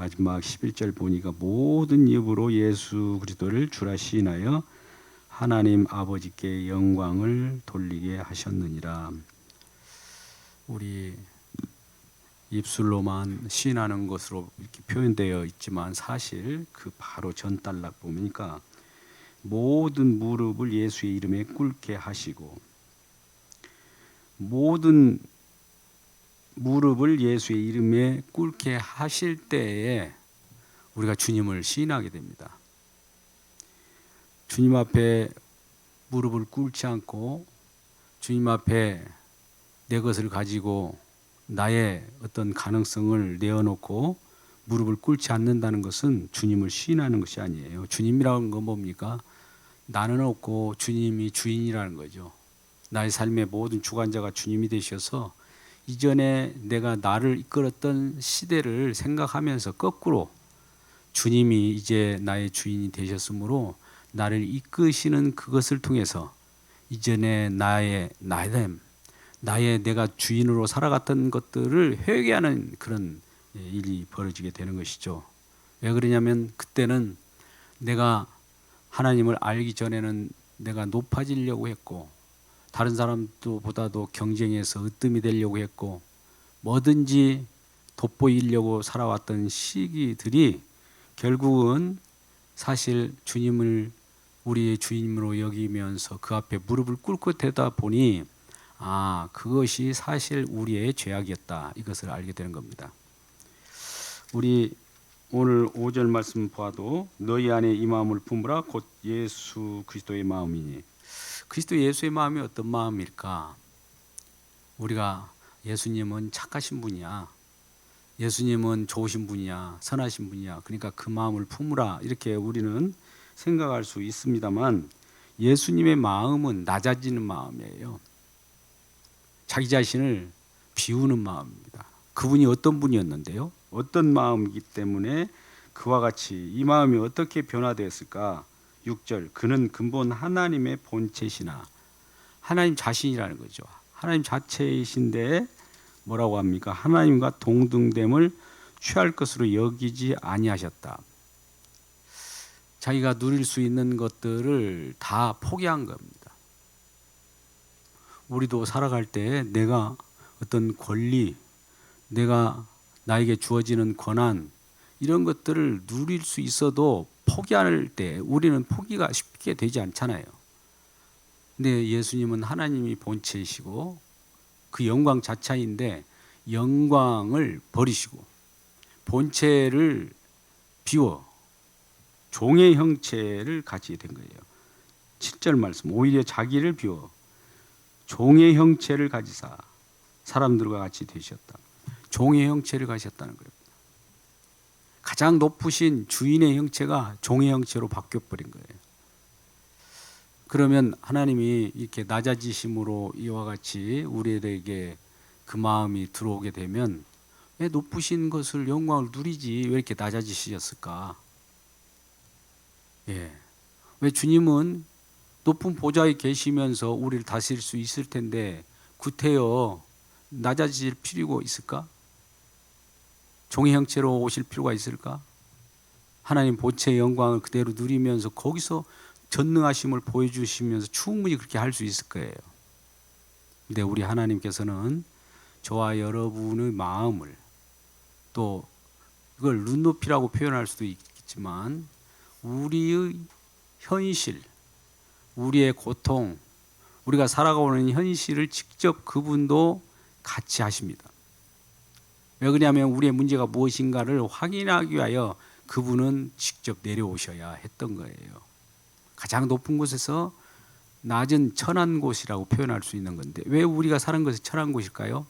마지막 11절 보니까 모든 입으로 예수 그리스도를 주라 시인하여 하나님 아버지께 영광을 돌리게 하셨느니라. 우리 입술로만 시인하는 것으로 이렇게 표현되어 있지만 사실 그 바로 전단락 보니까 모든 무릎을 예수의 이름에 꿇게 하시고 모든 무릎을 예수의 이름에 꿇게 하실 때에 우리가 주님을 시인하게 됩니다. 주님 앞에 무릎을 꿇지 않고 주님 앞에 내 것을 가지고 나의 어떤 가능성을 내어놓고 무릎을 꿇지 않는다는 것은 주님을 시인하는 것이 아니에요. 주님이라는 건 뭡니까? 나는 없고 주님이 주인이라는 거죠. 나의 삶의 모든 주관자가 주님이 되셔서 이전에 내가 나를 이끌었던 시대를 생각하면서 거꾸로 주님이 이제 나의 주인이 되셨으므로 나를 이끄시는 그것을 통해서 이전에 나의 내가 주인으로 살아갔던 것들을 회개하는 그런 일이 벌어지게 되는 것이죠. 왜 그러냐면 그때는 내가 하나님을 알기 전에는 내가 높아지려고 했고 다른 사람들보다도 경쟁해서 으뜸이 되려고 했고 뭐든지 돋보이려고 살아왔던 시기들이 결국은 사실 주님을 우리의 주인으로 여기면서 그 앞에 무릎을 꿇고 되다 보니 그것이 사실 우리의 죄악이었다. 이것을 알게 되는 겁니다. 우리 오늘 5절 말씀 봐도 너희 안에 이 마음을 품으라 곧 예수 그리스도의 마음이니 그리스도 예수의 마음이 어떤 마음일까? 우리가 예수님은 착하신 분이야. 예수님은 좋으신 분이야. 선하신 분이야. 그러니까 그 마음을 품으라. 이렇게 우리는 생각할 수 있습니다만 예수님의 마음은 낮아지는 마음이에요. 자기 자신을 비우는 마음입니다. 그분이 어떤 분이었는데요? 어떤 마음이기 때문에 그와 같이 이 마음이 어떻게 변화되었을까? 6절 그는 근본 하나님의 본체시나 하나님 자신이라는 거죠. 하나님 자체이신데 뭐라고 합니까? 하나님과 동등됨을 취할 것으로 여기지 아니하셨다. 자기가 누릴 수 있는 것들을 다 포기한 겁니다. 우리도 살아갈 때 내가 어떤 권리, 내가 나에게 주어지는 권한 이런 것들을 누릴 수 있어도 포기할 때 우리는 포기가 쉽게 되지 않잖아요. 근데 예수님은 하나님이 본체이시고 그 영광 자체인데 영광을 버리시고 본체를 비워 종의 형체를 가지게 된 거예요. 7절 말씀 오히려 자기를 비워 종의 형체를 가지사 사람들과 같이 되셨다. 종의 형체를 가지셨다는 거예요. 가장 높으신 주인의 형체가 종의 형체로 바뀌어버린 거예요. 그러면 하나님이 이렇게 낮아지심으로 이와 같이 우리에게 그 마음이 들어오게 되면 왜 높으신 것을 영광을 누리지 왜 이렇게 낮아지셨을까? 왜 주님은 높은 보좌에 계시면서 우리를 다스릴 수 있을 텐데 구태여 낮아질 필요가 있을까? 종의 형체로 오실 필요가 있을까? 하나님 본체의 영광을 그대로 누리면서 거기서 전능하심을 보여주시면서 충분히 그렇게 할 수 있을 거예요. 근데 우리 하나님께서는 저와 여러분의 마음을 또 이걸 눈높이라고 표현할 수도 있겠지만 우리의 현실, 우리의 고통, 우리가 살아가는 현실을 직접 그분도 같이 하십니다. 왜 그러냐면 우리의 문제가 무엇인가를 확인하기 위하여 그분은 직접 내려오셔야 했던 거예요. 가장 높은 곳에서 낮은 천한 곳이라고 표현할 수 있는 건데 왜 우리가 사는 것이 천한 곳일까요?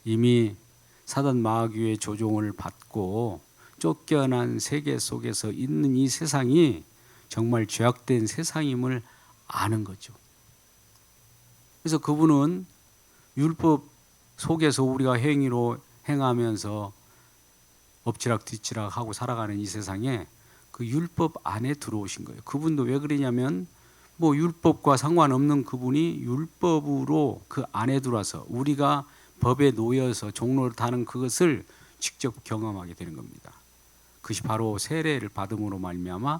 이미 사단 마귀의 조종을 받고 쫓겨난 세계 속에서 있는 이 세상이 정말 죄악된 세상임을 아는 거죠. 그래서 그분은 율법 속에서 우리가 행위로 행하면서 엎치락 뒤치락 하고 살아가는 이 세상에 그 율법 안에 들어오신 거예요. 그분도 왜 그러냐면 율법과 상관없는 그분이 율법으로 그 안에 들어와서 우리가 법에 놓여서 종로를 타는 그것을 직접 경험하게 되는 겁니다. 그것이 바로 세례를 받음으로 말미암아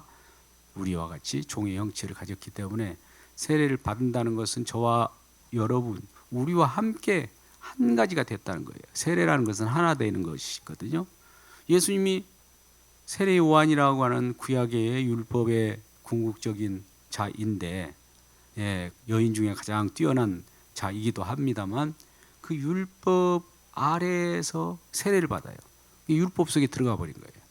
우리와 같이 종의 형체를 가졌기 때문에 세례를 받는다는 것은 저와 여러분, 우리와 함께 한 가지가 됐다는 거예요. 세례라는 것은 하나 되는 것이거든요. 예수님이 세례 요한이라고 하는 구약의 율법의 궁극적인 자인데, 여인 중에 가장 뛰어난 자이기도 합니다만 그 율법 아래에서 세례를 받아요. 율법 속에 들어가 버린 거예요.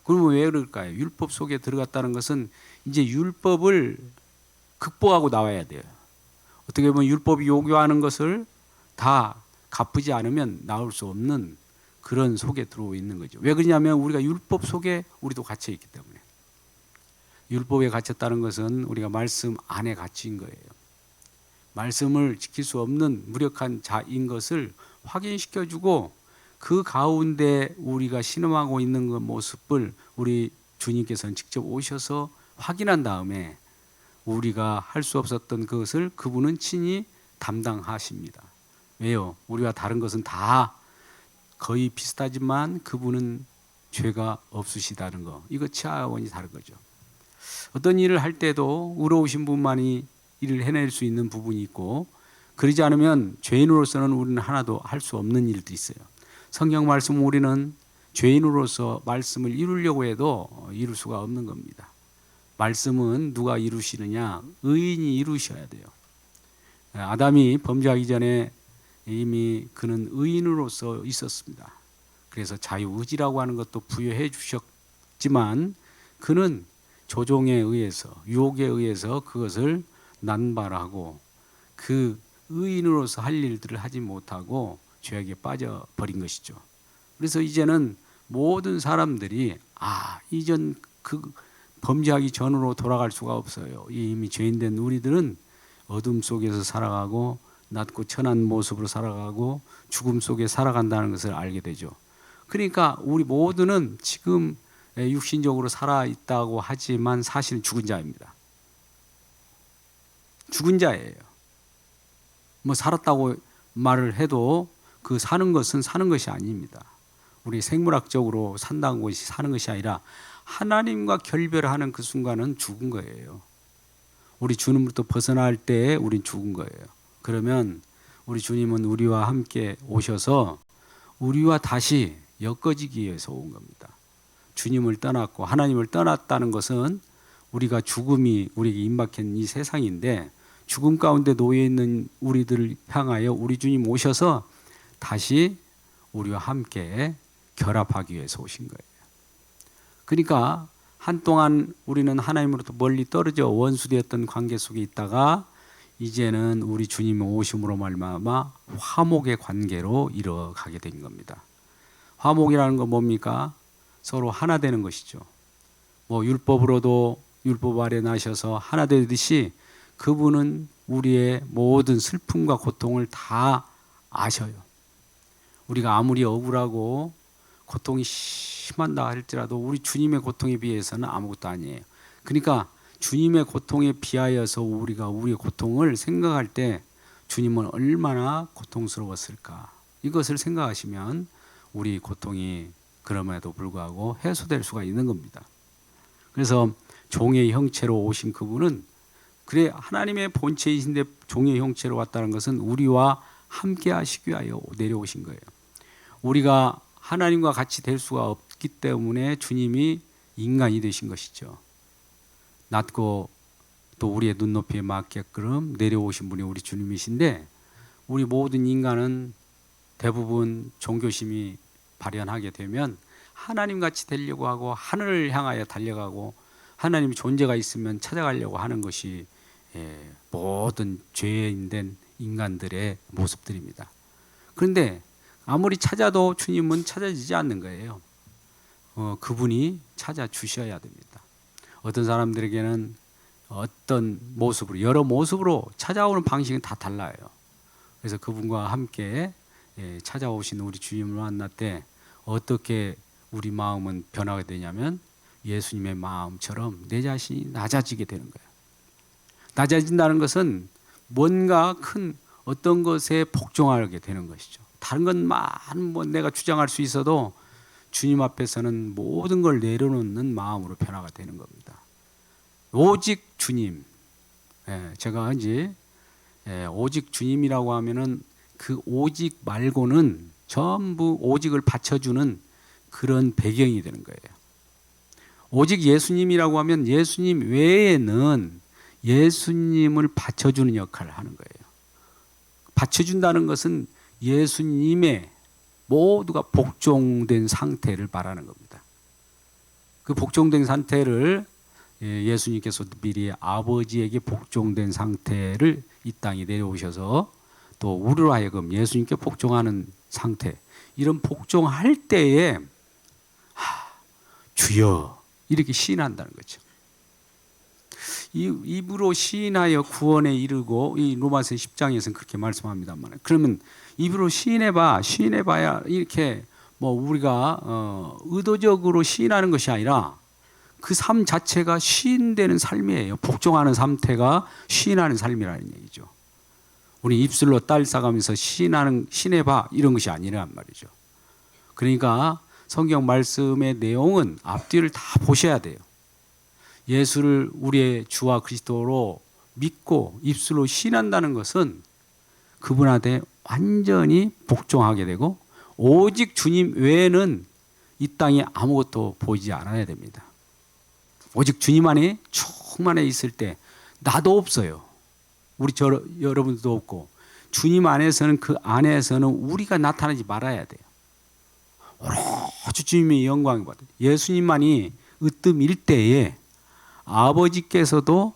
그러면 왜 그럴까요? 율법 속에 들어갔다는 것은 이제 율법을 극복하고 나와야 돼요. 어떻게 보면 율법이 요구하는 것을 다 갚지 않으면 나올 수 없는 그런 속에 들어와 있는 거죠. 왜 그러냐면 우리가 율법 속에 우리도 갇혀 있기 때문에. 율법에 갇혔다는 것은 우리가 말씀 안에 갇힌 거예요. 말씀을 지킬 수 없는 무력한 자인 것을 확인시켜주고 그 가운데 우리가 신음하고 있는 그 모습을 우리 주님께서는 직접 오셔서 확인한 다음에 우리가 할 수 없었던 그것을 그분은 친히 담당하십니다. 왜요? 우리와 다른 것은 다 거의 비슷하지만 그분은 죄가 없으시다는 거. 이거 차원이 다른 거죠. 어떤 일을 할 때도 의로우신 분만이 일을 해낼 수 있는 부분이 있고 그러지 않으면 죄인으로서는 우리는 하나도 할 수 없는 일도 있어요. 성경 말씀 우리는 죄인으로서 말씀을 이루려고 해도 이룰 수가 없는 겁니다. 말씀은 누가 이루시느냐? 의인이 이루셔야 돼요. 아담이 범죄하기 전에 이미 그는 의인으로서 있었습니다. 그래서 자유의지라고 하는 것도 부여해 주셨지만 그는 조종에 의해서 유혹에 의해서 그것을 난발하고 그 의인으로서 할 일들을 하지 못하고 죄악에 빠져버린 것이죠. 그래서 이제는 모든 사람들이 이전 그 범죄하기 전으로 돌아갈 수가 없어요. 이미 죄인된 우리들은 어둠 속에서 살아가고 낮고 천한 모습으로 살아가고 죽음 속에 살아간다는 것을 알게 되죠. 그러니까 우리 모두는 지금 육신적으로 살아있다고 하지만 사실은 죽은 자입니다. 죽은 자예요. 뭐 살았다고 말을 해도 그 사는 것은 사는 것이 아닙니다. 우리 생물학적으로 산다는 것이 사는 것이 아니라 하나님과 결별하는 그 순간은 죽은 거예요. 우리 주님으로부터 벗어날 때 우린 죽은 거예요. 그러면 우리 주님은 우리와 함께 오셔서 우리와 다시 엮어지기 위해서 온 겁니다. 주님을 떠났고 하나님을 떠났다는 것은 우리가 죽음이 우리에게 임박한 이 세상인데 죽음 가운데 놓여 있는 우리들을 향하여 우리 주님 오셔서 다시 우리와 함께 결합하기 위해서 오신 거예요. 그러니까 한동안 우리는 하나님으로부터 멀리 떨어져 원수되었던 관계 속에 있다가 이제는 우리 주님의 오심으로 말미암아 화목의 관계로 이뤄가게 된 겁니다. 화목이라는 건 뭡니까? 서로 하나 되는 것이죠. 뭐 율법으로도 율법 아래 나셔서 하나 되듯이 그분은 우리의 모든 슬픔과 고통을 다 아셔요. 우리가 아무리 억울하고 고통이 심한다 할지라도 우리 주님의 고통에 비해서는 아무것도 아니에요. 그러니까 주님의 고통에 비하여서 우리가 우리의 고통을 생각할 때 주님은 얼마나 고통스러웠을까? 이것을 생각하시면 우리 고통이 그럼에도 불구하고 해소될 수가 있는 겁니다. 그래서 종의 형체로 오신 그분은 그래 하나님의 본체이신데 종의 형체로 왔다는 것은 우리와 함께 하시기 위하여 내려오신 거예요. 우리가 하나님과 같이 될 수가 없기 때문에 주님이 인간이 되신 것이죠. 낮고 또 우리의 눈높이에 맞게끔 내려오신 분이 우리 주님이신데 우리 모든 인간은 대부분 종교심이 발현하게 되면 하나님같이 되려고 하고 하늘을 향하여 달려가고 하나님의 존재가 있으면 찾아가려고 하는 것이 모든 죄인된 인간들의 모습들입니다. 그런데 아무리 찾아도 주님은 찾아지지 않는 거예요. 그분이 찾아주셔야 됩니다. 어떤 사람들에게는 어떤 모습으로 여러 모습으로 찾아오는 방식은 다 달라요. 그래서 그분과 함께 찾아오신 우리 주님을 만날 때 어떻게 우리 마음은 변하게 되냐면 예수님의 마음처럼 내 자신이 낮아지게 되는 거예요. 낮아진다는 것은 뭔가 큰 어떤 것에 복종하게 되는 것이죠. 다른 건 많은 내가 주장할 수 있어도 주님 앞에서는 모든 걸 내려놓는 마음으로 변화가 되는 겁니다. 오직 주님. 제가 이제 오직 주님이라고 하면은 그 오직 말고는 전부 오직을 받쳐주는 그런 배경이 되는 거예요. 오직 예수님이라고 하면 예수님 외에는 예수님을 받쳐주는 역할을 하는 거예요. 받쳐준다는 것은 예수님의 모두가 복종된 상태를 말하는 겁니다. 그 복종된 상태를 예수님께서 미리 아버지에게 복종된 상태를 이 땅에 내려오셔서 또 우리로 하여금 예수님께 복종하는 상태, 이런 복종할 때에 주여 이렇게 시인한다는 거죠. 입으로 시인하여 구원에 이르고, 이 로마서 10장에서는 그렇게 말씀합니다만, 그러면 입으로 시인해봐야 이렇게 뭐 우리가 의도적으로 시인하는 것이 아니라 그 삶 자체가 시인되는 삶이에요. 복종하는 상태가 시인하는 삶이라는 얘기죠. 우리 입술로 딸 싸가면서 시인해봐 이런 것이 아니란 말이죠. 그러니까 성경 말씀의 내용은 앞뒤를 다 보셔야 돼요. 예수를 우리의 주와 그리스도로 믿고 입술로 시인한다는 것은 그분한테 완전히 복종하게 되고, 오직 주님 외에는 이 땅에 아무것도 보이지 않아야 됩니다. 오직 주님 안에 충만해 있을 때 나도 없어요. 여러분도 없고, 주님 안에서는, 그 안에서는 우리가 나타나지 말아야 돼요. 오로지 주님의 영광을 받아요. 예수님만이 으뜸일 때에 아버지께서도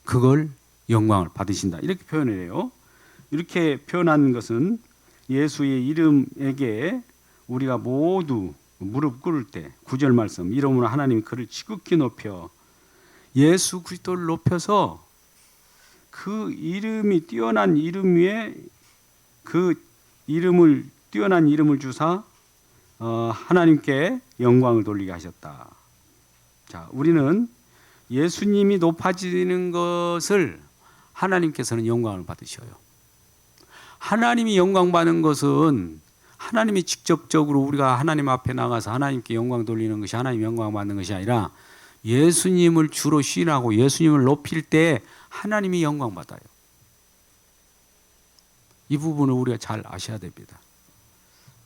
그걸 영광을 받으신다, 이렇게 표현을 해요. 이렇게 표현한 것은 예수의 이름에게 우리가 모두 무릎 꿇을 때, 9절 말씀, 이름으로 하나님이 그를 지극히 높여, 예수 그리스도를 높여서 그 이름이 뛰어난 이름 위에 그 이름을, 뛰어난 이름을 주사 하나님께 영광을 돌리게 하셨다. 자, 우리는 예수님이 높아지는 것을 하나님께서는 영광을 받으셔요. 하나님이 영광 받는 것은 하나님이 직접적으로 우리가 하나님 앞에 나가서 하나님께 영광 돌리는 것이, 하나님 영광 받는 것이 아니라 예수님을 주로 시인하고 예수님을 높일 때 하나님이 영광 받아요. 이 부분을 우리가 잘 아셔야 됩니다.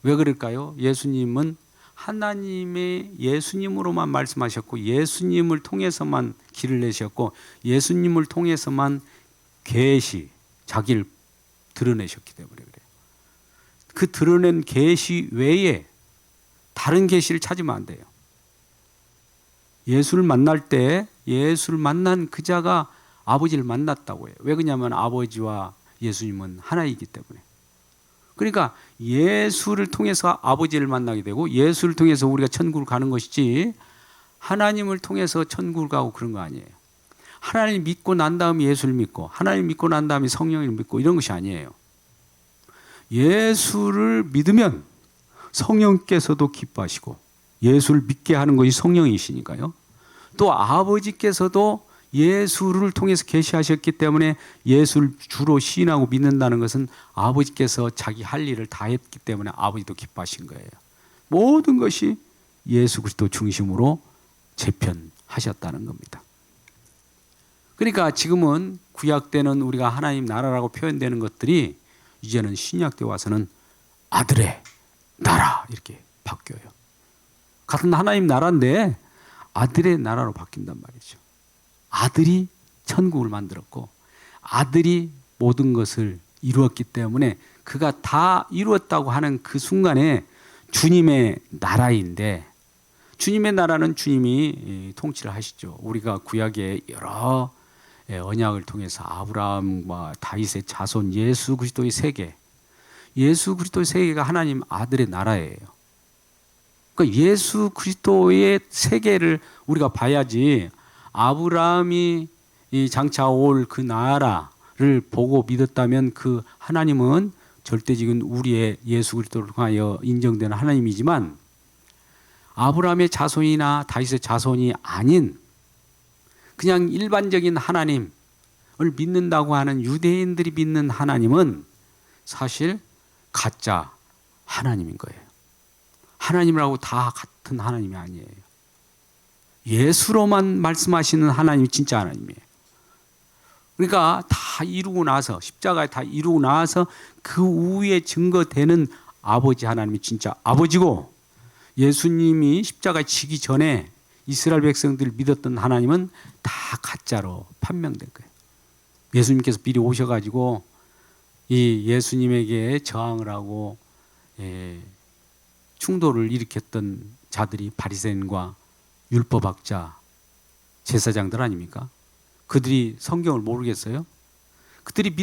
왜 그럴까요? 예수님은 하나님의 예수님으로만 말씀하셨고, 예수님을 통해서만 길을 내셨고, 예수님을 통해서만 계시, 자기를 드러내셨기 때문에 그래요. 그 드러낸 계시 외에 다른 계시를 찾으면 안 돼요. 예수를 만날 때 예수를 만난 그 자가 아버지를 만났다고 해요. 왜 그러냐면 아버지와 예수님은 하나이기 때문에. 그러니까 예수를 통해서 아버지를 만나게 되고, 예수를 통해서 우리가 천국을 가는 것이지 하나님을 통해서 천국을 가고 그런 거 아니에요. 하나님 믿고 난 다음에 예수를 믿고, 하나님 믿고 난 다음에 성령을 믿고 이런 것이 아니에요. 예수를 믿으면 성령께서도 기뻐하시고, 예수를 믿게 하는 것이 성령이시니까요. 또 아버지께서도 예수를 통해서 계시하셨기 때문에 예수를 주로 시인하고 믿는다는 것은 아버지께서 자기 할 일을 다 했기 때문에 아버지도 기뻐하신 거예요. 모든 것이 예수 그리스도 중심으로 재편하셨다는 겁니다. 그러니까 지금은 구약 때는 우리가 하나님 나라라고 표현되는 것들이 이제는 신약 때 와서는 아들의 나라 이렇게 바뀌어요. 같은 하나님 나라인데 아들의 나라로 바뀐단 말이죠. 아들이 천국을 만들었고 아들이 모든 것을 이루었기 때문에 그가 다 이루었다고 하는 그 순간에 주님의 나라인데, 주님의 나라는 주님이 통치를 하시죠. 우리가 구약의 여러 언약을 통해서 아브라함과 다윗의 자손, 예수 그리스도의 세계, 예수 그리스도의 세계가 하나님 아들의 나라예요. 그러니까 예수 그리스도의 세계를 우리가 봐야지 아브라함이 장차 올 그 나라를 보고 믿었다면 그 하나님은 절대적인 우리의 예수 그리스도를 통하여 인정되는 하나님이지만, 아브라함의 자손이나 다윗의 자손이 아닌 그냥 일반적인 하나님을 믿는다고 하는 유대인들이 믿는 하나님은 사실 가짜 하나님인 거예요. 하나님이라고 다 같은 하나님이 아니에요. 예수로만 말씀하시는 하나님이 진짜 하나님이에요. 그러니까 다 이루고 나서, 십자가에 다 이루고 나서 그 후에 증거되는 아버지 하나님이 진짜 아버지고, 예수님이 십자가에 지기 전에 이스라엘 백성들을 믿었던 하나님은 다 가짜로 판명된 거예요. 예수님께서 미리 오셔가지고 이 예수님에게 저항을 하고 충돌을 일으켰던 자들이 바리새인과 율법학자, 제사장들 아닙니까? 그들이 성경을 모르겠어요? 그들이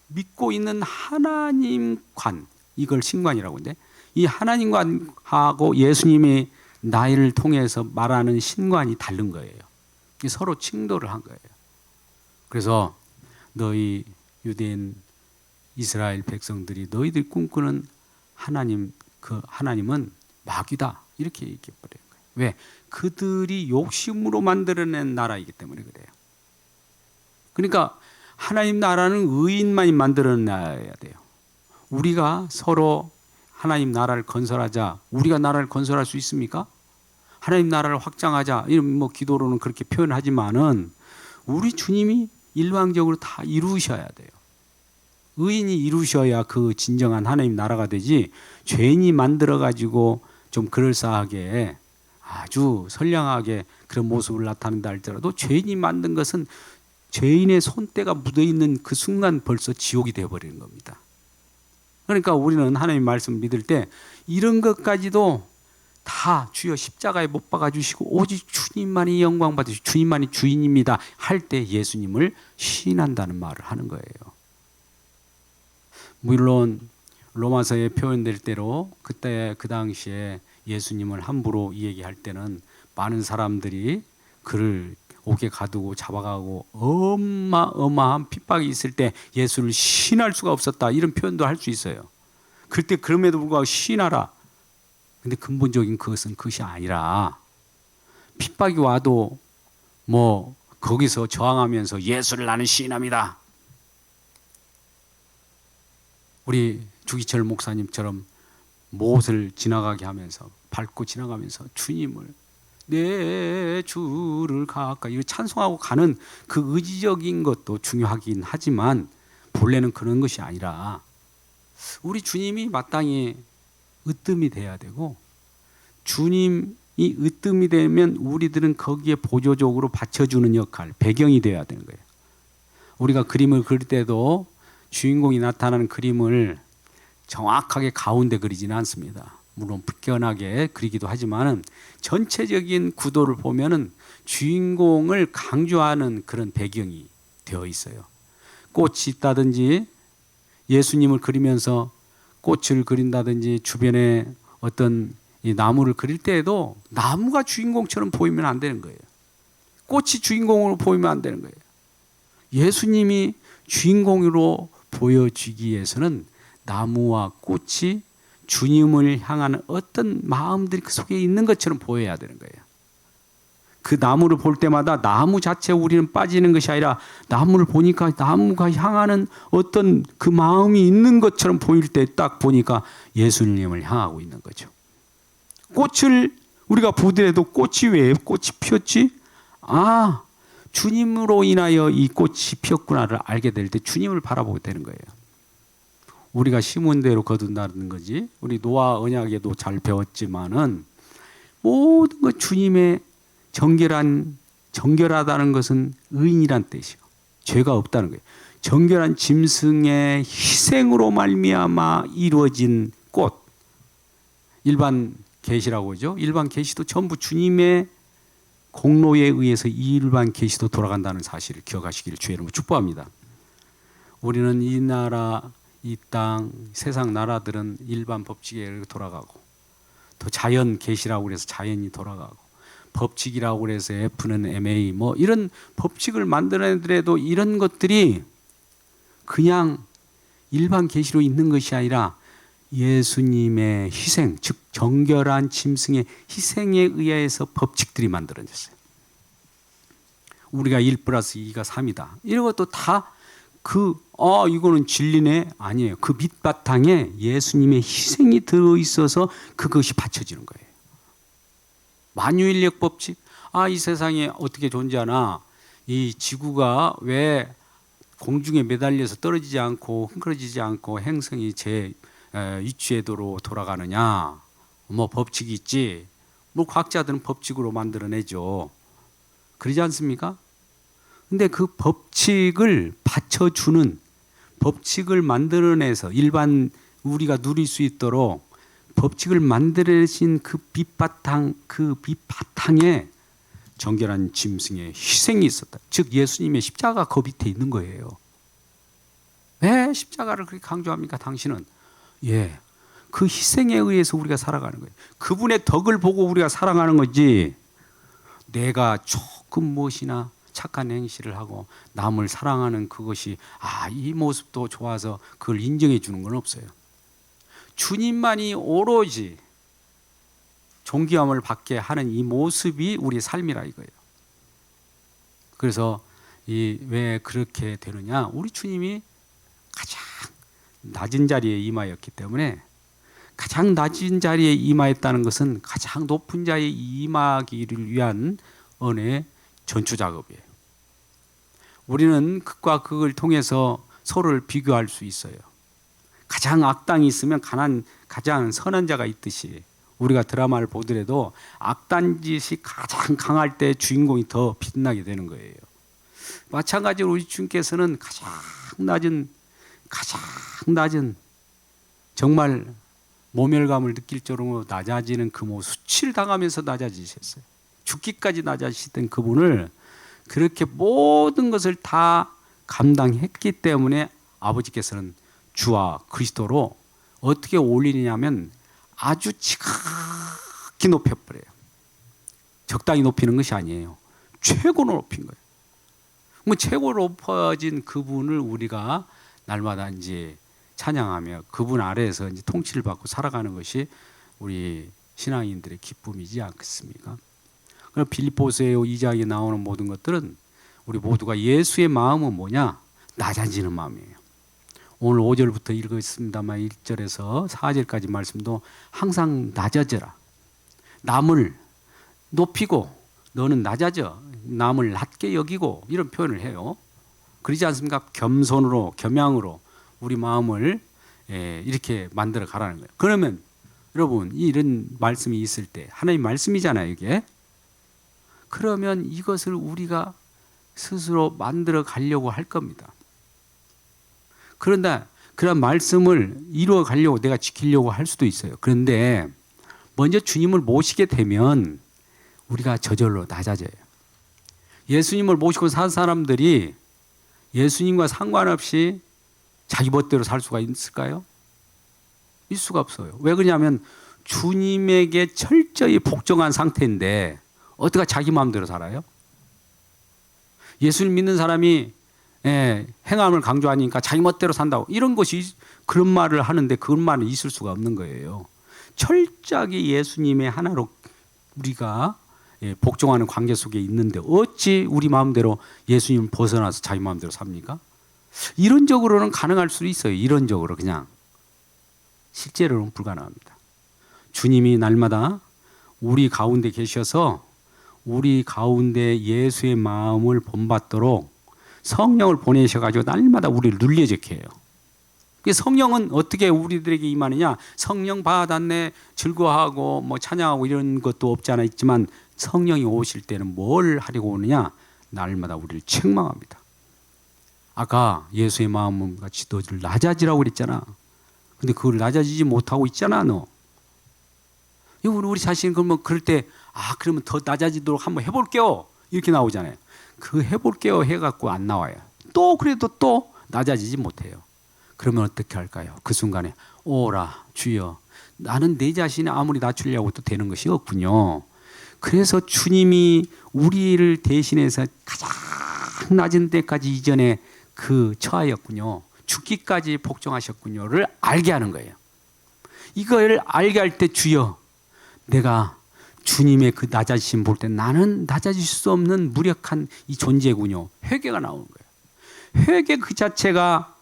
믿고 있는 하나님관, 이걸 신관이라고 하는데, 이 하나님관하고 예수님의 나이를 통해서 말하는 신관이 다른 거예요. 서로 충돌을 한 거예요. 그래서 너희 유대인 이스라엘 백성들이 너희들이 꿈꾸는 하나님, 그 하나님은 마귀다, 이렇게 얘기해 버려요. 왜? 그들이 욕심으로 만들어낸 나라이기 때문에 그래요. 그러니까 하나님 나라는 의인만이 만들어내야 돼요. 우리가 서로 하나님 나라를 건설하자. 우리가 나라를 건설할 수 있습니까? 하나님 나라를 확장하자. 이런 뭐 기도로는 그렇게 표현하지만은 우리 주님이 일방적으로 다 이루셔야 돼요. 의인이 이루셔야 그 진정한 하나님 나라가 되지, 죄인이 만들어 가지고 좀 그럴싸하게 아주 선량하게 그런 모습을 나타낸다 할지라도 죄인이 만든 것은 죄인의 손때가 묻어있는 그 순간 벌써 지옥이 되어버리는 겁니다. 그러니까 우리는 하나님 말씀을 믿을 때 이런 것까지도 다 주여 십자가에 못 박아주시고 오직 주님만이 영광 받으시고 주님만이 주인입니다 할 때 예수님을 시인한다는 말을 하는 거예요. 물론 로마서에 표현될 대로 그때 그 당시에 예수님을 함부로 얘기할 때는 많은 사람들이 그를 옥에 가두고 잡아가고 어마어마한 핍박이 있을 때 예수를 시인할 수가 없었다, 이런 표현도 할 수 있어요. 그때 그럼에도 불구하고 시인하라. 근데 근본적인 그것이 아니라 핍박이 와도 뭐 거기서 저항하면서 예수를 나는 시인합니다. 우리 주기철 목사님처럼 못을 지나가게 하면서 밟고 지나가면서 주님을 내 주를 가까이 이거 찬송하고 가는 그 의지적인 것도 중요하긴 하지만 본래는 그런 것이 아니라 우리 주님이 마땅히 으뜸이 돼야 되고, 주님이 으뜸이 되면 우리들은 거기에 보조적으로 받쳐주는 역할, 배경이 돼야 되는 거예요. 우리가 그림을 그릴 때도 주인공이 나타나는 그림을 정확하게 가운데 그리지는 않습니다. 물론 불편하게 그리기도 하지만은 전체적인 구도를 보면은 주인공을 강조하는 그런 배경이 되어 있어요. 꽃이 있다든지 예수님을 그리면서 꽃을 그린다든지 주변에 어떤 이 나무를 그릴 때에도 나무가 주인공처럼 보이면 안 되는 거예요. 꽃이 주인공으로 보이면 안 되는 거예요. 예수님이 주인공으로 보여지기 위해서는 나무와 꽃이 주님을 향하는 어떤 마음들이 그 속에 있는 것처럼 보여야 되는 거예요. 그 나무를 볼 때마다 나무 자체에 우리는 빠지는 것이 아니라 나무를 보니까 나무가 향하는 어떤 그 마음이 있는 것처럼 보일 때 딱 보니까 예수님을 향하고 있는 거죠. 꽃을 우리가 보더라도 꽃이 왜 꽃이 피었지? 아, 주님으로 인하여 이 꽃이 피었구나를 알게 될 때 주님을 바라보게 되는 거예요. 우리가 심은 대로 거둔다는 거지. 우리 노아 언약에도 잘 배웠지만은 모든 것 주님의 정결하다는 것은 의인이란 뜻이요. 죄가 없다는 거예요. 정결한 짐승의 희생으로 말미암아 이루어진 꽃. 일반 계시라고 하죠. 일반 계시도 전부 주님의 공로에 의해서 이 일반 계시도 돌아간다는 사실을 기억하시기를 주의 이름으로 축복합니다. 우리는 이 나라, 이 땅, 세상 나라들은 일반 법칙에 돌아가고, 또 자연 계시라고 그래서 자연이 돌아가고, 법칙이라고 그래서 F는 MA 뭐 이런 법칙을 만들어내더라도 이런 것들이 그냥 일반 계시로 있는 것이 아니라 예수님의 희생, 즉 정결한 짐승의 희생에 의해서 법칙들이 만들어졌어요. 우리가 1+2가 3이다. 이런 것도 다 이거는 진리네? 아니에요. 그 밑바탕에 예수님의 희생이 들어있어서 그것이 받쳐지는 거예요. 만유인력 법칙. 이 세상에 어떻게 존재하나? 이 지구가 왜 공중에 매달려서 떨어지지 않고 흥그러지지 않고 행성이 제 위치에도로 돌아가느냐? 뭐 법칙이 있지. 뭐 과학자들은 법칙으로 만들어내죠. 그러지 않습니까? 근데 그 법칙을 받쳐주는, 법칙을 만들어내서 일반 우리가 누릴 수 있도록 법칙을 만들어내신 그 밑바탕에 정결한 짐승의 희생이 있었다. 즉 예수님의 십자가 그 밑에 있는 거예요. 왜 십자가를 그렇게 강조합니까? 당신은 그 희생에 의해서 우리가 살아가는 거예요. 그분의 덕을 보고 우리가 살아가는 거지, 내가 조금 무엇이나 착한 행실을 하고 남을 사랑하는 그것이 이 모습도 좋아서 그걸 인정해 주는 건 없어요. 주님만이 오로지 존귀함을 받게 하는 이 모습이 우리의 삶이라 이거예요. 그래서 왜 그렇게 되느냐? 우리 주님이 가장 낮은 자리에 임하였기 때문에, 가장 낮은 자리에 임하였다는 것은 가장 높은 자리에 임하기를 위한 은혜의 전초 작업이에요. 우리는 극과 극을 통해서 서로를 비교할 수 있어요. 가장 악당이 있으면 가장 선한 자가 있듯이, 우리가 드라마를 보더라도 악단 짓이 가장 강할 때 주인공이 더 빛나게 되는 거예요. 마찬가지로 우리 주님께서는 가장 낮은 정말 모멸감을 느낄 정도로 낮아지는 그 모습, 수치를 당하면서 낮아지셨어요. 죽기까지 낮아지시던 그분을 그렇게 모든 것을 다 감당했기 때문에 아버지께서는 주와 그리스도로 어떻게 올리느냐면 아주 지극히 높여버려요. 적당히 높이는 것이 아니에요. 최고로 높인 거예요. 뭐 최고로 높아진 그분을 우리가 날마다 이제 찬양하며 그분 아래에서 이제 통치를 받고 살아가는 것이 우리 신앙인들의 기쁨이지 않겠습니까? 빌립보서 2장에 나오는 모든 것들은 우리 모두가 예수의 마음은 뭐냐? 낮아지는 마음이에요. 오늘 5절부터 읽었습니다만 1절에서 4절까지 말씀도 항상 낮아져라. 남을 높이고 너는 낮아져. 남을 낮게 여기고 이런 표현을 해요. 그러지 않습니까? 겸손으로 겸양으로 우리 마음을 이렇게 만들어 가라는 거예요. 그러면 여러분 이런 말씀이 있을 때 하나님 말씀이잖아요 이게. 그러면 이것을 우리가 스스로 만들어 가려고 할 겁니다. 그런데 그런 말씀을 이루어 가려고 내가 지키려고 할 수도 있어요. 그런데 먼저 주님을 모시게 되면 우리가 저절로 낮아져요. 예수님을 모시고 산 사람들이 예수님과 상관없이 자기 멋대로 살 수가 있을까요? 있을 수가 없어요. 왜 그러냐면 주님에게 철저히 복종한 상태인데 어떻게 자기 마음대로 살아요? 예수를 믿는 사람이 행함을 강조하니까 자기 멋대로 산다고 이런 것이 그런 말을 하는데 그런 말은 있을 수가 없는 거예요. 철저하게 예수님의 하나로 우리가 복종하는 관계 속에 있는데 어찌 우리 마음대로 예수님을 벗어나서 자기 마음대로 삽니까? 이론적으로는 가능할 수 있어요. 이론적으로 그냥. 실제로는 불가능합니다. 주님이 날마다 우리 가운데 계셔서 우리 가운데 예수의 마음을 본받도록 성령을 보내셔가지고 날마다 우리를 눌려지게 해요. 성령은 어떻게 우리들에게 임하느냐? 성령 받았네 즐거워하고 뭐 찬양하고 이런 것도 없지 않아 있지만 성령이 오실 때는 뭘 하려고 오느냐? 날마다 우리를 책망합니다. 아까 예수의 마음은 같이 너를 낮아지라고 그랬잖아. 근데 그걸 낮아지지 못하고 있잖아 너. 우리 자신 그러면 그럴 때 그러면 더 낮아지도록 한번 해볼게요 이렇게 나오잖아요. 그 해볼게요 해갖고 안 나와요. 또 그래도 또 낮아지지 못해요. 그러면 어떻게 할까요? 그 순간에 오라 주여 나는 내 자신이 아무리 낮추려고 또 되는 것이 없군요. 그래서 주님이 우리를 대신해서 가장 낮은 데까지 이전에 그 처하였군요. 죽기까지 복종하셨군요를 알게 하는 거예요. 이걸 알게 할 때 주여 내가 주님의 그 낮아지심 볼 때 나는 낮아질 수 없는 무력한 이 존재군요. 회개가 나오는 거예요. 회개 그 자체가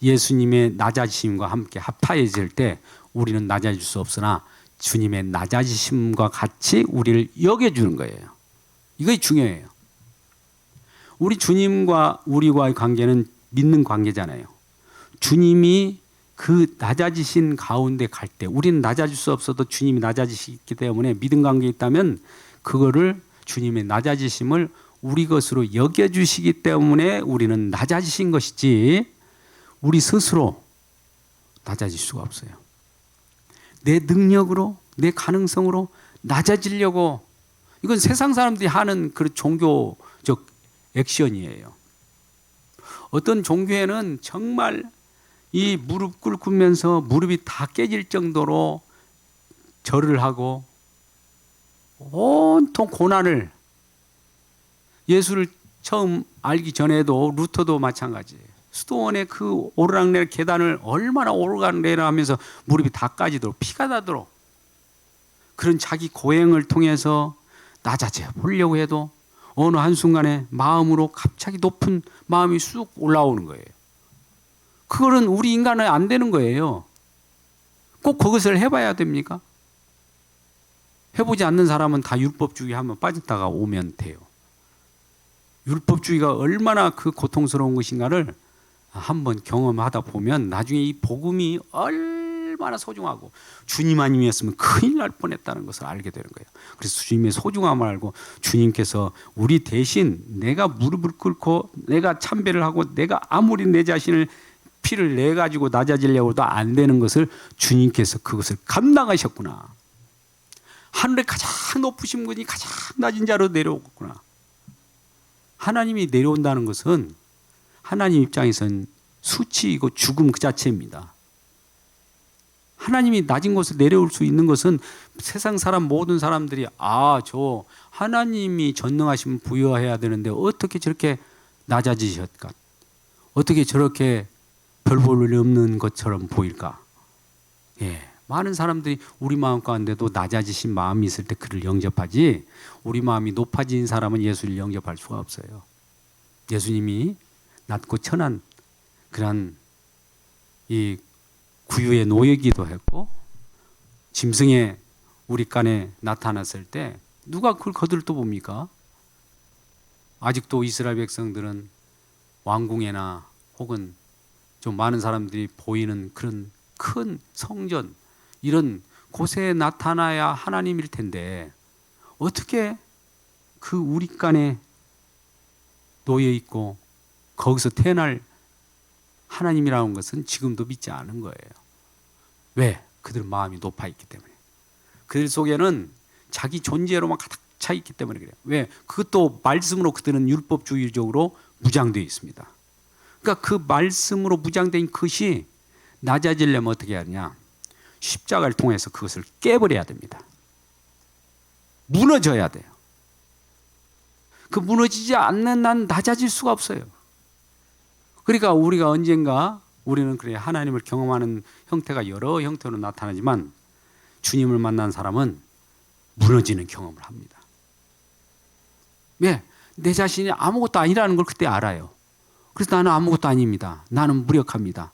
예수님의 낮아지심과 함께 합하여질 때 우리는 낮아질 수 없으나 주님의 낮아지심과 같이 우리를 여겨주는 거예요. 이것이 중요해요. 우리 주님과 우리와의 관계는 믿는 관계잖아요. 주님이 그 낮아지신 가운데 갈 때 우리는 낮아질 수 없어도 주님이 낮아지시기 때문에 믿음 관계에 있다면 그거를 주님의 낮아지심을 우리 것으로 여겨주시기 때문에 우리는 낮아지신 것이지 우리 스스로 낮아질 수가 없어요. 내 능력으로 내 가능성으로 낮아지려고 이건 세상 사람들이 하는 그 종교적 액션이에요. 어떤 종교에는 정말 이 무릎 꿇으면서 무릎이 다 깨질 정도로 절을 하고 온통 고난을 예수를 처음 알기 전에도 루터도 마찬가지예요. 수도원의 그 오르락내리락 계단을 얼마나 오르락내리락 하면서 무릎이 다 까지도록 피가 나도록 그런 자기 고행을 통해서 낮아져 보려고 해도 어느 한순간에 마음으로 갑자기 높은 마음이 쑥 올라오는 거예요. 그거는 우리 인간은 안 되는 거예요. 꼭 그것을 해봐야 됩니까? 해보지 않는 사람은 다 율법주의 한번 빠졌다가 오면 돼요. 율법주의가 얼마나 그 고통스러운 것인가를 한번 경험하다 보면 나중에 이 복음이 얼마나 소중하고 주님 아니었으면 큰일 날 뻔했다는 것을 알게 되는 거예요. 그래서 주님의 소중함을 알고 주님께서 우리 대신 내가 무릎을 꿇고 내가 참배를 하고 내가 아무리 내 자신을 피를 내 가지고 낮아지려고 해도 안 되는 것을 주님께서 그것을 감당하셨구나. 하늘에 가장 높으신 분이 가장 낮은 자로 내려오겠구나. 하나님이 내려온다는 것은 하나님 입장에서는 수치이고 죽음 그 자체입니다. 하나님이 낮은 곳에 내려올 수 있는 것은 세상 사람 모든 사람들이 저 하나님이 전능하시면 부여해야 되는데 어떻게 저렇게 낮아지셨까? 어떻게 저렇게 별 볼 일 없는 것처럼 보일까? 많은 사람들이 우리 마음 가운데도 낮아지신 마음이 있을 때 그를 영접하지 우리 마음이 높아진 사람은 예수를 영접할 수가 없어요. 예수님이 낮고 천한 그런 이 구유의 노예기도 했고 짐승의 우리 간에 나타났을 때 누가 그걸 거들떠 봅니까? 아직도 이스라엘 백성들은 왕궁에나 혹은 좀 많은 사람들이 보이는 그런 큰 성전 이런 곳에 나타나야 하나님일 텐데 어떻게 그 우리 간에 놓여 있고 거기서 태어날 하나님이라는 것은 지금도 믿지 않은 거예요. 왜? 그들 마음이 높아 있기 때문에. 그들 속에는 자기 존재로만 가득 차 있기 때문에 그래요. 왜? 그것도 말씀으로 그들은 율법주의적으로 무장되어 있습니다. 그러니까 그 말씀으로 무장된 것이 낮아지려면 어떻게 하느냐? 십자가를 통해서 그것을 깨버려야 됩니다. 무너져야 돼요. 그 무너지지 않는 난 낮아질 수가 없어요. 그러니까 우리가 언젠가 우리는 그래 하나님을 경험하는 형태가 여러 형태로 나타나지만 주님을 만난 사람은 무너지는 경험을 합니다. 왜? 내 자신이 아무것도 아니라는 걸 그때 알아요. 그래서 나는 아무것도 아닙니다. 나는 무력합니다.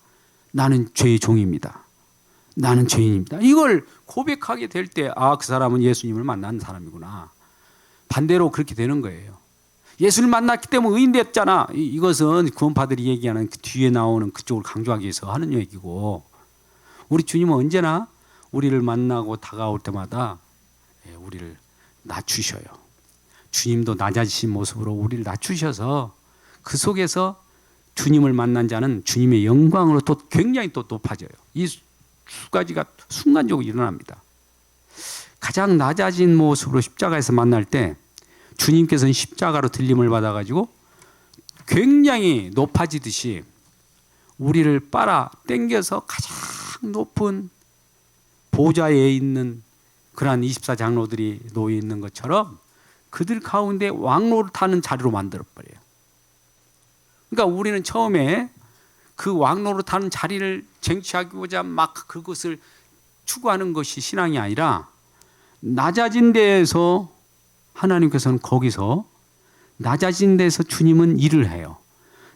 나는 죄의 종입니다. 나는 죄인입니다. 이걸 고백하게 될 때 그 사람은 예수님을 만난 사람이구나. 반대로 그렇게 되는 거예요. 예수를 만났기 때문에 의인 됐잖아. 이것은 구원파들이 얘기하는 그 뒤에 나오는 그쪽을 강조하기 위해서 하는 얘기고 우리 주님은 언제나 우리를 만나고 다가올 때마다 우리를 낮추셔요. 주님도 낮아지신 모습으로 우리를 낮추셔서 그 속에서 주님을 만난 자는 주님의 영광으로 또 굉장히 또 높아져요. 이 두 가지가 순간적으로 일어납니다. 가장 낮아진 모습으로 십자가에서 만날 때 주님께서는 십자가로 들림을 받아가지고 굉장히 높아지듯이 우리를 빨아 당겨서 가장 높은 보좌에 있는 그러한 24장로들이 놓여 있는 것처럼 그들 가운데 왕로를 타는 자리로 만들어버려요. 그러니까 우리는 처음에 그 왕로로 타는 자리를 쟁취하고자 막 그것을 추구하는 것이 신앙이 아니라 낮아진 데에서 하나님께서는 거기서 낮아진 데서 주님은 일을 해요.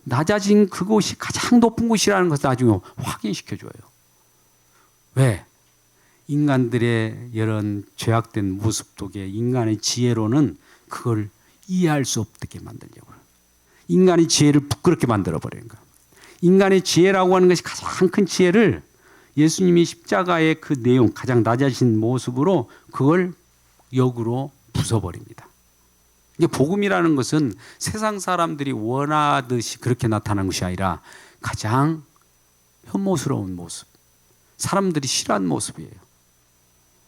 낮아진 그곳이 가장 높은 곳이라는 것을 나중에 확인시켜줘요. 왜? 인간들의 이런 죄악된 모습 속에 인간의 지혜로는 그걸 이해할 수 없게 만들려고 해요. 인간의 지혜를 부끄럽게 만들어버리는 거예요. 인간의 지혜라고 하는 것이 가장 큰 지혜를 예수님이 십자가의 그 내용, 가장 낮아진 모습으로 그걸 역으로 부숴버립니다. 이게 복음이라는 것은 세상 사람들이 원하듯이 그렇게 나타나는 것이 아니라 가장 혐오스러운 모습, 사람들이 싫어하는 모습이에요.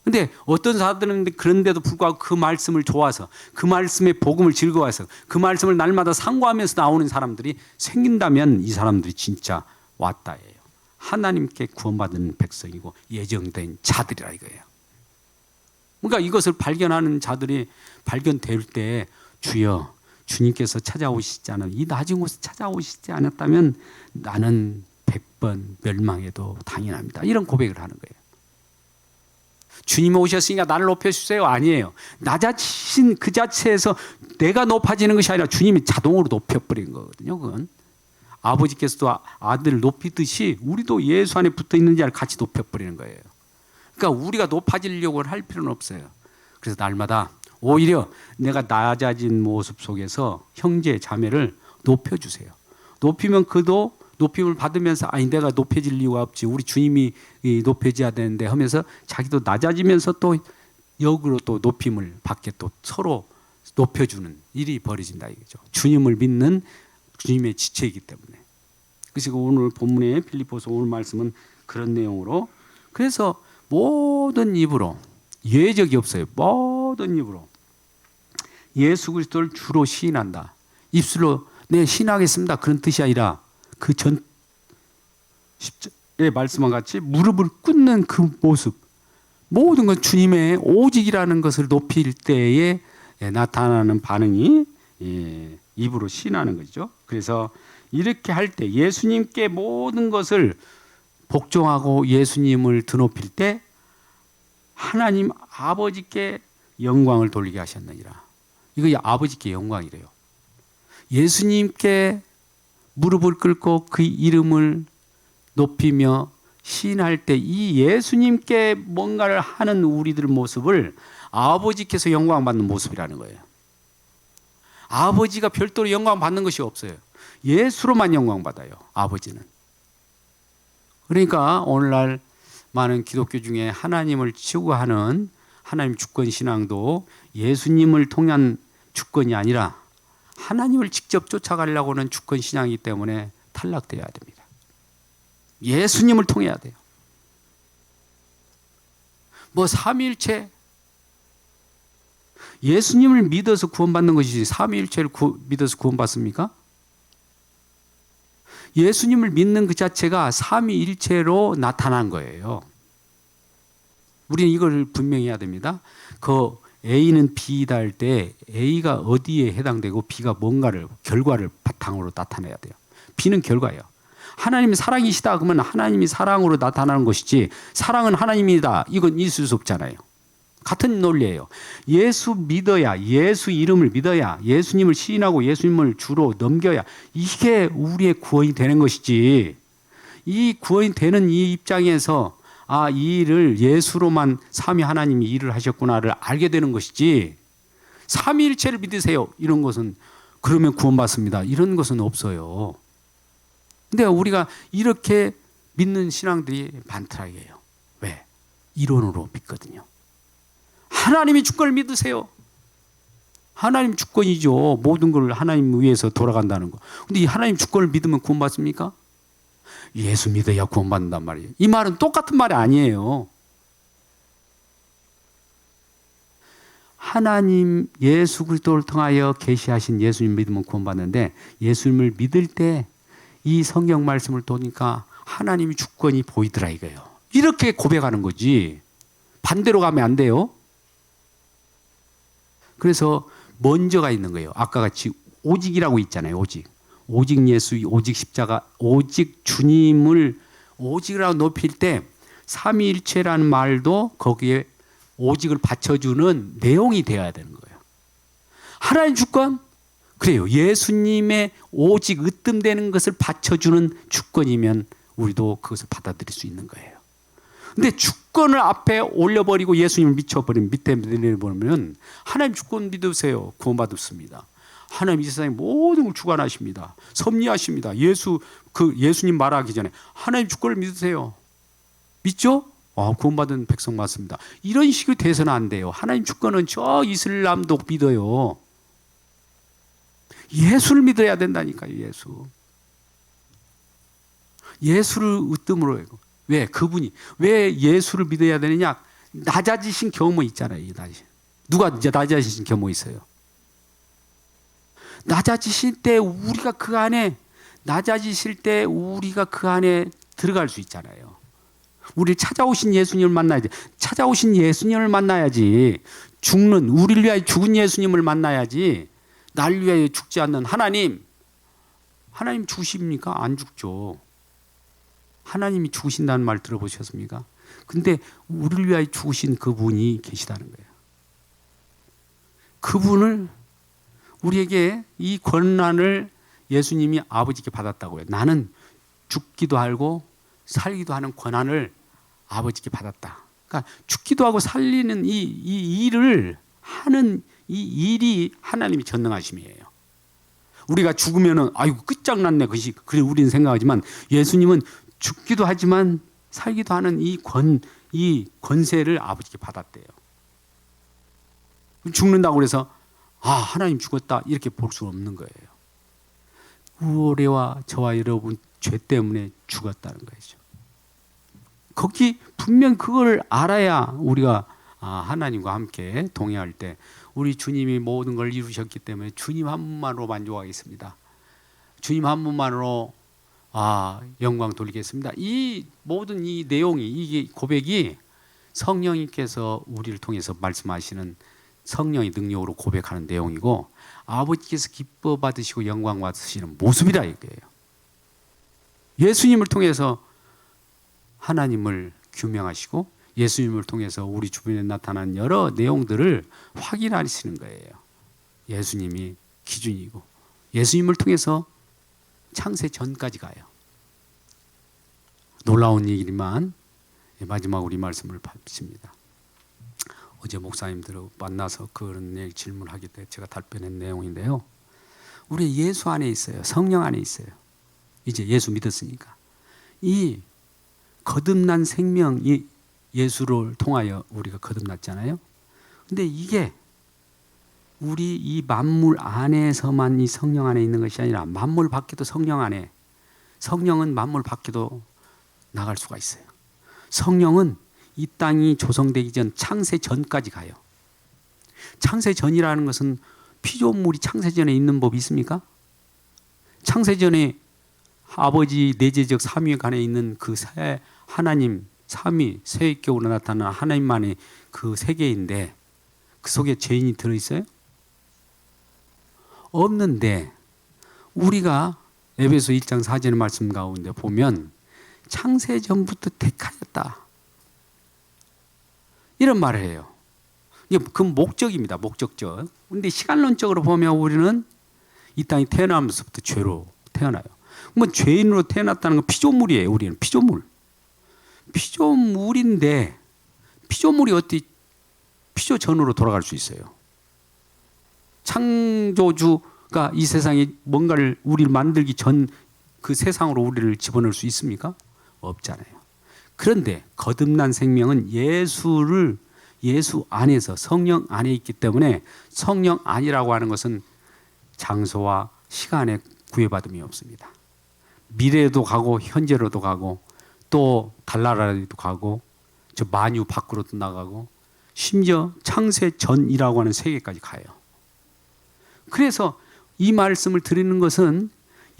근데 어떤 사람들은 그런데도 불구하고 그 말씀을 좋아서, 그 말씀의 복음을 즐거워해서, 그 말씀을 날마다 상고하면서 나오는 사람들이 생긴다면 이 사람들이 진짜 왔다예요. 하나님께 구원받은 백성이고 예정된 자들이라 이거예요. 그러니까 이것을 발견하는 자들이 발견될 때 주여, 주님께서 찾아오시지 않은 이 낮은 곳에 찾아오시지 않았다면 나는 100번 멸망해도 당연합니다. 이런 고백을 하는 거예요. 주님 오셨으니까 나를 높여주세요. 아니에요. 낮아진 그 자체에서 내가 높아지는 것이 아니라 주님이 자동으로 높여버린 거거든요. 그건 아버지께서도 아들을 높이듯이 우리도 예수 안에 붙어있는 자를 같이 높여버리는 거예요. 그러니까 우리가 높아지려고 할 필요는 없어요. 그래서 날마다 오히려 내가 낮아진 모습 속에서 형제 자매를 높여주세요. 높이면 그도 높임을 받으면서 아니 내가 높여질 이유가 없지, 우리 주님이 높여져야 되는데 하면서 자기도 낮아지면서 또 역으로 또 높임을 받게 또 서로 높여주는 일이 벌어진다 이거죠. 주님을 믿는 주님의 지체이기 때문에. 그래서 오늘 본문의 빌립보서 오늘 말씀은 그런 내용으로, 그래서 모든 입으로, 예적이 없어요. 모든 입으로 예수 그리스도를 주로 시인한다. 입술로 네 신하겠습니다 그런 뜻이 아니라 그 전 10절에 말씀과 같이 무릎을 꿇는 그 모습, 모든 건 주님의 오직이라는 것을 높일 때에 나타나는 반응이 입으로 시인하는 것이죠. 그래서 이렇게 할 때 예수님께 모든 것을 복종하고 예수님을 드높일 때 하나님 아버지께 영광을 돌리게 하셨느니라. 이거 아버지께 영광이래요. 예수님께 무릎을 꿇고 그 이름을 높이며 시인할 때 이 예수님께 뭔가를 하는 우리들 모습을 아버지께서 영광받는 모습이라는 거예요. 아버지가 별도로 영광받는 것이 없어요. 예수로만 영광받아요. 아버지는. 그러니까 오늘날 많은 기독교 중에 하나님을 추구하는 하나님 주권 신앙도 예수님을 통한 주권이 아니라 하나님을 직접 쫓아가려고 하는 주권 신앙이기 때문에 탈락되어야 됩니다. 예수님을 통해야 돼요. 뭐 삼위일체, 예수님을 믿어서 구원받는 것이지 삼위일체를 믿어서 구원받습니까? 예수님을 믿는 그 자체가 삼위일체로 나타난 거예요. 우리는 이걸 분명히 해야 됩니다. 그 A는 B이다 할 때 A가 어디에 해당되고 B가 뭔가를, 결과를 바탕으로 나타내야 돼요. B는 결과예요. 하나님이 사랑이시다 그러면 하나님이 사랑으로 나타나는 것이지 사랑은 하나님이다 이건 있을 수 없잖아요. 같은 논리예요. 예수 믿어야, 예수 이름을 믿어야, 예수님을 시인하고 예수님을 주로 넘겨야 이게 우리의 구원이 되는 것이지, 이 구원이 되는 이 입장에서 아, 이 일을 예수로만 삼위 하나님이 일을 하셨구나를 알게 되는 것이지, 삼위일체를 믿으세요 이런 것은 그러면 구원받습니다 이런 것은 없어요. 근데 우리가 이렇게 믿는 신앙들이 많더라 이게요. 왜? 이론으로 믿거든요. 하나님이 주권을 믿으세요. 하나님 주권이죠. 모든 걸 하나님 위해서 돌아간다는 거. 근데 이 하나님 주권을 믿으면 구원받습니까? 예수 믿어야 구원받는단 말이에요. 이 말은 똑같은 말이 아니에요. 하나님 예수 그리스도를 통하여 계시하신 예수님 믿으면 구원받는데, 예수님을 믿을 때 이 성경 말씀을 보니까 하나님의 주권이 보이더라 이거예요. 이렇게 고백하는 거지 반대로 가면 안 돼요. 그래서 먼저가 있는 거예요. 아까 같이 오직이라고 있잖아요. 오직 예수, 오직 십자가, 오직 주님을 오직이라고 높일 때 삼위일체라는 말도 거기에 오직을 받쳐주는 내용이 되어야 되는 거예요. 하나님 주권, 그래요. 예수님의 오직 으뜸되는 것을 받쳐주는 주권이면 우리도 그것을 받아들일 수 있는 거예요. 근데 주권을 앞에 올려버리고 예수님을 밑에 내려버리면 하나님 주권 믿으세요. 구원받습니다. 하나님 이 세상의 모든 걸 주관하십니다. 섭리하십니다. 예수님 말하기 전에 하나님 주권을 믿으세요. 믿죠? 구원받은 백성 맞습니다. 이런 식으로 돼서는 안 돼요. 하나님 주권은 저 이슬람도 믿어요. 예수를 믿어야 된다니까요. 예수를 으뜸으로 해요. 왜? 그분이 왜 예수를 믿어야 되느냐? 낮아지신 경험이 있잖아요. 누가 이제 낮아지신 경험이 있어요? 낮아지실 때 우리가 그 안에 들어갈 수 있잖아요. 우리를 찾아오신 예수님을 만나야지. 찾아오신 예수님을 만나야지. 우리를 위하여 죽은 예수님을 만나야지. 날 위하여 죽지 않는 하나님 죽으십니까? 안 죽죠. 하나님이 죽으신다는 말 들어보셨습니까? 근데 우리를 위하여 죽으신 그분이 계시다는 거예요. 그분을 우리에게 이 권한을 예수님이 아버지께 받았다고요. 나는 죽기도 하고 살기도 하는 권한을 아버지께 받았다. 그러니까 죽기도 하고 살리는 이 일을 하는 이 일이 하나님이 전능하심이에요. 우리가 죽으면은 아이고 끝장났네. 그래 우리는 생각하지만 예수님은 죽기도 하지만 살기도 하는 이 권세를 아버지께 받았대요. 죽는다고 그래서 하나님 죽었다 이렇게 볼 수 없는 거예요. 우리와 저와 여러분 죄 때문에 죽었다는 거죠. 거기 분명 그걸 알아야 우리가 하나님과 함께 동행할 때 우리 주님이 모든 걸 이루셨기 때문에 주님 한 분만으로 만족하겠습니다. 주님 한 분만으로 영광 돌리겠습니다. 이 모든 이 내용이 이게 고백이 성령님께서 우리를 통해서 말씀하시는 성령의 능력으로 고백하는 내용이고 아버지께서 기뻐 받으시고 영광 받으시는 모습이라 이거예요. 예수님을 통해서 하나님을 규명하시고 예수님을 통해서 우리 주변에 나타난 여러 내용들을 확인하시는 거예요. 예수님이 기준이고 예수님을 통해서 창세 전까지 가요. 놀라운 얘기지만 마지막으로 이 말씀을 밟습니다. 어제 목사님들 만나서 그런 얘기 질문하기 때문에 제가 답변한 내용인데요. 우리 예수 안에 있어요. 성령 안에 있어요. 이제 예수 믿었으니까. 이 거듭난 생명이 예수를 통하여 우리가 거듭났잖아요. 근데 이게 우리 이 만물 안에서만 이 성령 안에 있는 것이 아니라 만물 밖에도 성령 안에, 성령은 만물 밖에도 나갈 수가 있어요. 성령은 이 땅이 조성되기 전 창세 전까지 가요. 창세 전이라는 것은 피조물이 창세 전에 있는 법이 있습니까? 창세 전에 아버지 내재적 삼위간에 있는 그 하나님 삼위 세격으로 나타나는 하나님만의 그 세계인데 그 속에 죄인이 들어있어요? 없는데 우리가 에베소 1장 4절의 말씀 가운데 보면 창세 전부터 택하였다 이런 말을 해요. 그 목적입니다. 목적적. 그런데 시간론적으로 보면 우리는 이 땅에 태어나면서부터 죄로 태어나요. 그러면 죄인으로 태어났다는 건 피조물이에요. 우리는 피조물인데 피조물이 어떻게 피조전으로 돌아갈 수 있어요? 창조주가 이 세상에 뭔가를 우리를 만들기 전 그 세상으로 우리를 집어넣을 수 있습니까? 없잖아요. 그런데 거듭난 생명은 예수 안에서 성령 안에 있기 때문에 성령 안이라고 하는 것은 장소와 시간에 구애받음이 없습니다. 미래로도 가고 현재로도 가고 또 달나라로도 가고 저 만유 밖으로도 나가고 심지어 창세 전이라고 하는 세계까지 가요. 그래서 이 말씀을 드리는 것은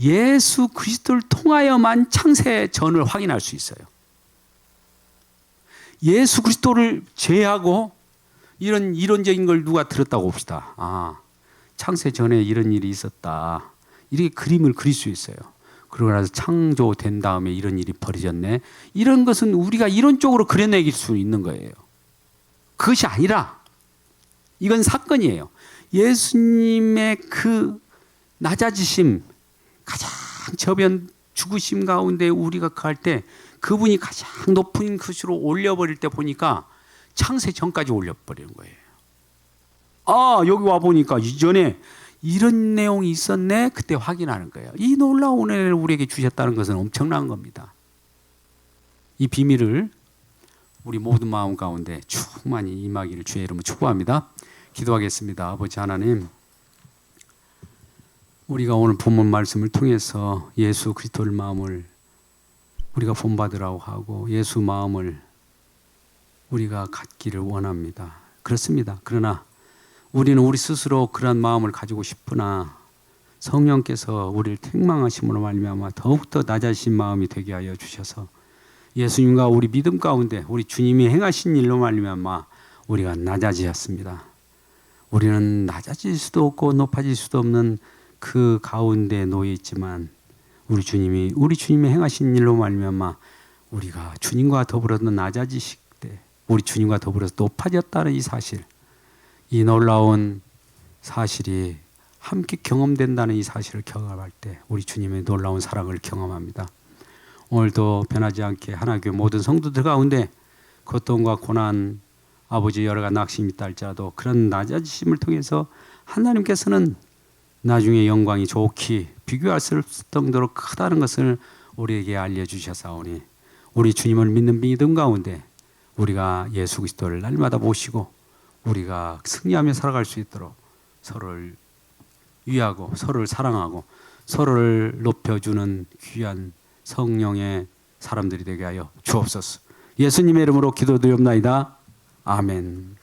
예수 그리스도를 통하여만 창세 전을 확인할 수 있어요. 예수 그리스도를 제하고 이런 이론적인 걸 누가 들었다고 봅시다. 창세 전에 이런 일이 있었다. 이렇게 그림을 그릴 수 있어요. 그러고 나서 창조된 다음에 이런 일이 벌어졌네. 이런 것은 우리가 이론적으로 그려내길 수 있는 거예요. 그것이 아니라 이건 사건이에요. 예수님의 그 낮아지심, 가장 저변 죽으심 가운데 우리가 갈 때 그분이 가장 높은 곳으로 올려버릴 때 보니까 창세 전까지 올려버리는 거예요. 아, 여기 와 보니까 이전에 이런 내용이 있었네. 그때 확인하는 거예요. 이 놀라운 은혜를 우리에게 주셨다는 것은 엄청난 겁니다. 이 비밀을 우리 모든 마음 가운데 충만히 임하기를 주의 이름으로 축복합니다. 기도하겠습니다. 아버지 하나님, 우리가 오늘 본문 말씀을 통해서 예수 그리스도의 마음을 우리가 본받으라고 하고 예수 마음을 우리가 갖기를 원합니다. 그렇습니다. 그러나 우리는 우리 스스로 그런 마음을 가지고 싶으나 성령께서 우리를 택망하심으로 말미암아 더욱더 낮아진 마음이 되게 하여 주셔서 예수님과 우리 믿음 가운데 우리 주님이 행하신 일로 말미암아 우리가 낮아지었습니다. 우리는 낮아질 수도 없고 높아질 수도 없는 그 가운데 놓여 있지만 우리 주님이 행하신 일로 말미암아 우리가 주님과 더불어서 낮아지실 때 우리 주님과 더불어서 높아졌다는 이 사실, 이 놀라운 사실이 함께 경험된다는 이 사실을 경험할 때 우리 주님의 놀라운 사랑을 경험합니다. 오늘도 변하지 않게 하나교회 모든 성도들 가운데 고통과 고난, 아버지 여러 가지 낙심이 있다 할지라도 그런 낮아지심을 통해서 하나님께서는 나중에 영광이 좋기 비교할 수 없을 정도로 크다는 것을 우리에게 알려주셔사오니 우리 주님을 믿는 믿음 가운데 우리가 예수 그리스도를 날마다 모시고 우리가 승리하며 살아갈 수 있도록 서로를 위하고 서로를 사랑하고 서로를 높여주는 귀한 성령의 사람들이 되게 하여 주옵소서. 예수님의 이름으로 기도드리옵나이다. 아멘.